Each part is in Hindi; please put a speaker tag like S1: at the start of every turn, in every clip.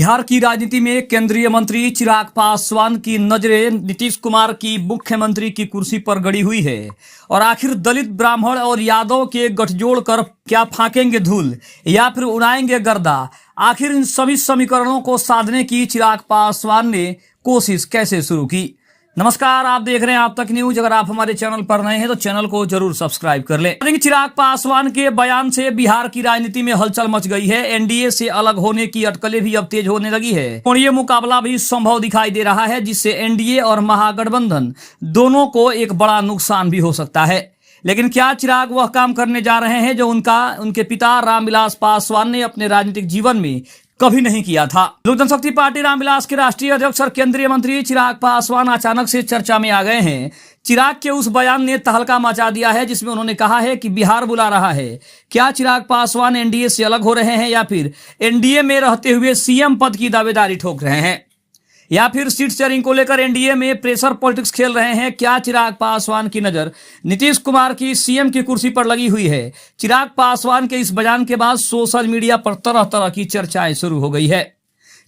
S1: बिहार की राजनीति में केंद्रीय मंत्री चिराग पासवान की नजरें नीतीश कुमार की मुख्यमंत्री की कुर्सी पर गड़ी हुई है। और आखिर दलित, ब्राह्मण और यादव के गठजोड़ कर क्या फांकेंगे धूल या फिर उड़ाएंगे गर्दा? आखिर इन सभी समीकरणों को साधने की चिराग पासवान ने कोशिश कैसे शुरू की? नमस्कार, आप देख रहे हैं आप तक न्यूज। अगर आप हमारे चैनल पर नए हैं तो चैनल को जरूर सब्सक्राइब कर लें। चिराग पासवान के बयान से बिहार की राजनीति में हलचल मच गई है। एनडीए से अलग होने की अटकलें भी अब तेज होने लगी है और ये मुकाबला भी संभव दिखाई दे रहा है, जिससे एनडीए और महागठबंधन दोनों को एक बड़ा नुकसान भी हो सकता है। लेकिन क्या चिराग वह काम करने जा रहे हैं जो उनके पिता रामविलास पासवान ने अपने राजनीतिक जीवन में कभी नहीं किया था? लोक जनशक्ति पार्टी रामविलास के राष्ट्रीय अध्यक्ष और केंद्रीय मंत्री चिराग पासवान अचानक से चर्चा में आ गए हैं। चिराग के उस बयान ने तहलका मचा दिया है जिसमें उन्होंने कहा है कि बिहार बुला रहा है। क्या चिराग पासवान एनडीए से अलग हो रहे हैं या फिर एनडीए में रहते हुए सीएम पद की दावेदारी ठोक रहे हैं या फिर सीट शेयरिंग को लेकर एनडीए में प्रेशर पॉलिटिक्स खेल रहे हैं? क्या चिराग पासवान की नजर नीतीश कुमार की सीएम की कुर्सी पर लगी हुई है? चिराग पासवान के इस बयान के बाद सोशल मीडिया पर तरह तरह की चर्चाएं शुरू हो गई है।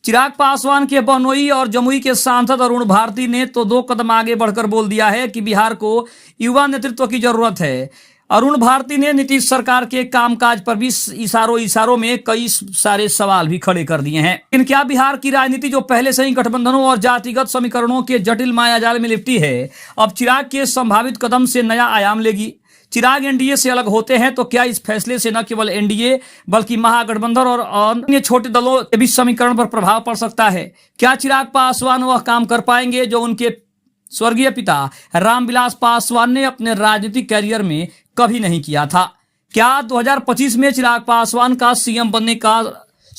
S1: चिराग पासवान के बहनोई और जमुई के सांसद अरुण भारती ने तो 2 कदम आगे बढ़कर बोल दिया है कि बिहार को युवा नेतृत्व की जरूरत है। अरुण भारती ने नीतीश सरकार के कामकाज पर भी इशारों में कई सारे सवाल भी खड़े कर दिए हैं। लेकिन क्या बिहार की राजनीति, जो पहले से ही गठबंधनों और जातिगत समीकरणों के जटिल मायाजाल में लिपटी है, अब चिराग के संभावित कदम से नया आयाम लेगी? चिराग एनडीए से अलग होते हैं तो क्या इस फैसले से न केवल एनडीए बल्कि महागठबंधन और अन्य छोटे दलों के बीच समीकरण पर प्रभाव पड़ सकता है? क्या चिराग पासवान वह काम कर पाएंगे जो उनके स्वर्गीय पिता रामविलास पासवान ने अपने राजनीतिक कैरियर में कभी नहीं किया था? क्या 2025 में चिराग पासवान का सीएम बनने का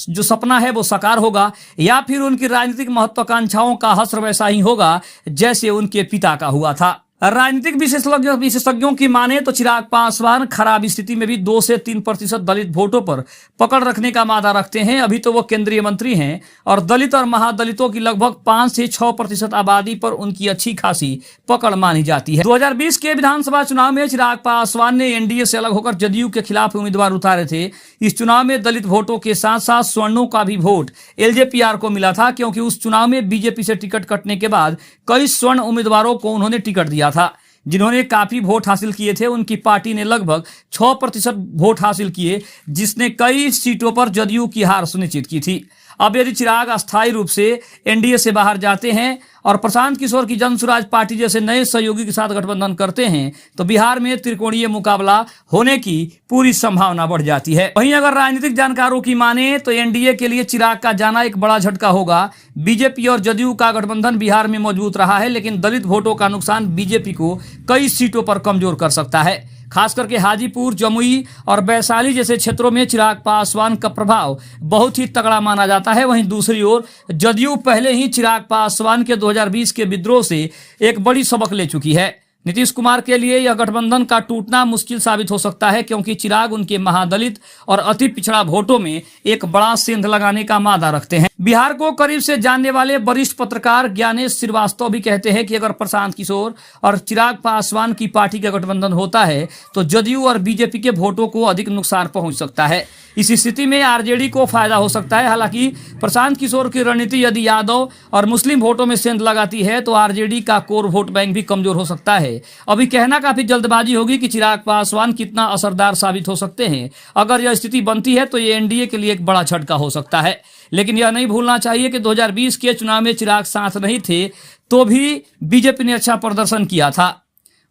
S1: जो सपना है वो साकार होगा या फिर उनकी राजनीतिक महत्वाकांक्षाओं का हश्र वैसा ही होगा जैसे उनके पिता का हुआ था? राजनीतिक विशेषज्ञों की माने तो चिराग पासवान खराब स्थिति में भी 2 से 3% दलित वोटों पर पकड़ रखने का मादा रखते हैं। अभी तो वो केंद्रीय मंत्री हैं और दलित और महादलितों की लगभग 5 से 6% आबादी पर उनकी अच्छी खासी पकड़ मानी जाती है। 2020 के विधानसभा चुनाव में चिराग पासवान ने एनडीए से अलग होकर जदयू के खिलाफ उम्मीदवार उतारे थे। इस चुनाव में दलित वोटों के साथ साथ स्वर्णों का भी वोट एलजेपीआर को मिला था, क्योंकि उस चुनाव में बीजेपी से टिकट कटने के बाद कई स्वर्ण उम्मीदवारों को उन्होंने टिकट दिया था। जिन्होंने काफी वोट हासिल किए थे, उनकी पार्टी ने लगभग 6% वोट हासिल किए, जिसने कई सीटों पर जदयू की हार सुनिश्चित की थी। अब यदि चिराग अस्थायी रूप से एनडीए से बाहर जाते हैं और प्रशांत किशोर की जन स्वराज पार्टी जैसे नए सहयोगी के साथ गठबंधन करते हैं तो बिहार में त्रिकोणीय मुकाबला होने की पूरी संभावना बढ़ जाती है। वहीं अगर राजनीतिक जानकारों की माने तो एनडीए के लिए चिराग का जाना एक बड़ा झटका होगा। बीजेपी और जदयू का गठबंधन बिहार में मजबूत रहा है, लेकिन दलित वोटों का नुकसान बीजेपी को कई सीटों पर कमजोर कर सकता है। खास करके हाजीपुर, जमुई और वैशाली जैसे क्षेत्रों में चिराग पासवान का प्रभाव बहुत ही तगड़ा माना जाता है। वहीं दूसरी ओर जदयू पहले ही चिराग पासवान के 2020 के विद्रोह से एक बड़ी सबक ले चुकी है। नीतीश कुमार के लिए यह गठबंधन का टूटना मुश्किल साबित हो सकता है, क्योंकि चिराग उनके महादलित और अति पिछड़ा वोटों में एक बड़ा सेंध लगाने का मादा रखते हैं। बिहार को करीब से जानने वाले वरिष्ठ पत्रकार ज्ञानेश श्रीवास्तव भी कहते हैं कि अगर प्रशांत किशोर और चिराग पासवान की पार्टी का गठबंधन होता है तो जदयू और बीजेपी के वोटों को अधिक नुकसान पहुंच सकता है। इस स्थिति में आरजेडी को फायदा हो सकता है। हालांकि प्रशांत किशोर की रणनीति यदि यादव और मुस्लिम वोटों में सेंध लगाती है तो आरजेडी का कोर वोट बैंक भी कमजोर हो सकता है। अभी कहना काफी जल्दबाजी होगी कि चिराग पासवान कितना असरदार साबित हो सकते हैं। अगर यह स्थिति बनती है तो ये एनडीए के लिए एक बड़ा झटका हो सकता है। लेकिन यह नहीं भूलना चाहिए कि 2020 के चुनाव में चिराग साथ नहीं थे तो भी बीजेपी ने अच्छा प्रदर्शन किया था।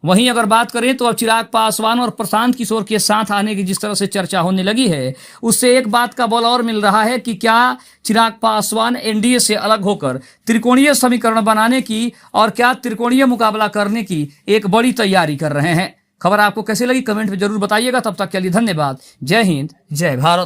S1: वहीं अगर बात करें तो अब चिराग पासवान और प्रशांत किशोर के साथ आने की जिस तरह से चर्चा होने लगी है, उससे एक बात का बल और मिल रहा है कि क्या चिराग पासवान एनडीए से अलग होकर त्रिकोणीय समीकरण बनाने की और क्या त्रिकोणीय मुकाबला करने की एक बड़ी तैयारी कर रहे हैं। खबर आपको कैसे लगी कमेंट में जरूर बताइएगा। तब तक के लिए धन्यवाद। जय हिंद, जय भारत।